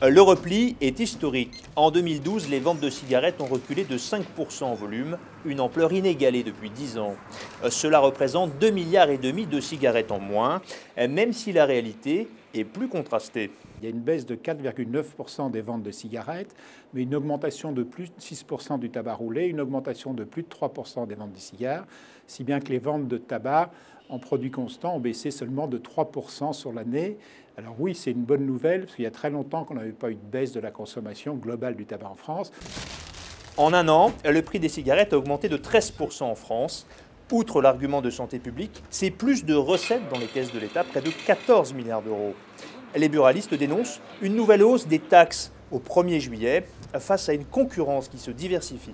Le repli est historique. En 2012, les ventes de cigarettes ont reculé de 5% en volume, une ampleur inégalée depuis 10 ans. Cela représente 2,5 milliards de cigarettes en moins, même si la réalité est plus contrastée. Il y a une baisse de 4,9% des ventes de cigarettes, mais une augmentation de plus de 6% du tabac roulé, une augmentation de plus de 3% des ventes de cigares, si bien que les ventes de tabac en produits constants ont baissé seulement de 3% sur l'année. Alors oui, c'est une bonne nouvelle, parce qu'il y a très longtemps qu'on n'avait pas eu de baisse de la consommation globale du tabac en France. En un an, le prix des cigarettes a augmenté de 13% en France. Outre l'argument de santé publique, c'est plus de recettes dans les caisses de l'État, près de 14 milliards d'euros. Les buralistes dénoncent une nouvelle hausse des taxes au 1er juillet face à une concurrence qui se diversifie.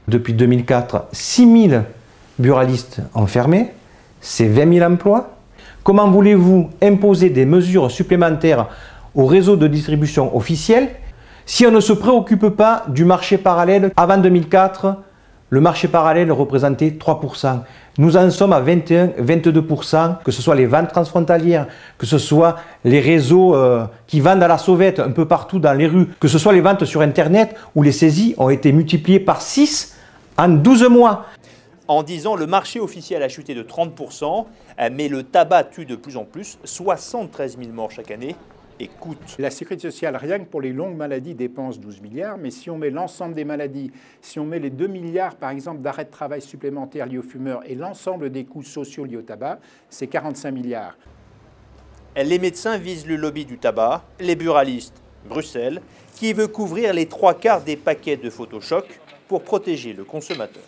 Depuis 2004, 6 000 buralistes ont fermé, c'est 20 000 emplois. Comment voulez-vous imposer des mesures supplémentaires au réseau de distribution officiel si on ne se préoccupe pas du marché parallèle? Avant 2004, le marché parallèle représentait 3%. Nous en sommes à 21-22%, que ce soit les ventes transfrontalières, que ce soit les réseaux qui vendent à la sauvette un peu partout dans les rues, que ce soit les ventes sur Internet où les saisies ont été multipliées par 6 en 12 mois. En 10 ans, le marché officiel a chuté de 30%, mais le tabac tue de plus en plus, 73 000 morts chaque année, et coûte. La sécurité sociale, rien que pour les longues maladies, dépense 12 milliards, mais si on met l'ensemble des maladies, si on met les 2 milliards par exemple d'arrêts de travail supplémentaires liés aux fumeurs et l'ensemble des coûts sociaux liés au tabac, c'est 45 milliards. Les médecins visent le lobby du tabac, les buralistes, Bruxelles, qui veut couvrir les 3/4 des paquets de Photochoc pour protéger le consommateur.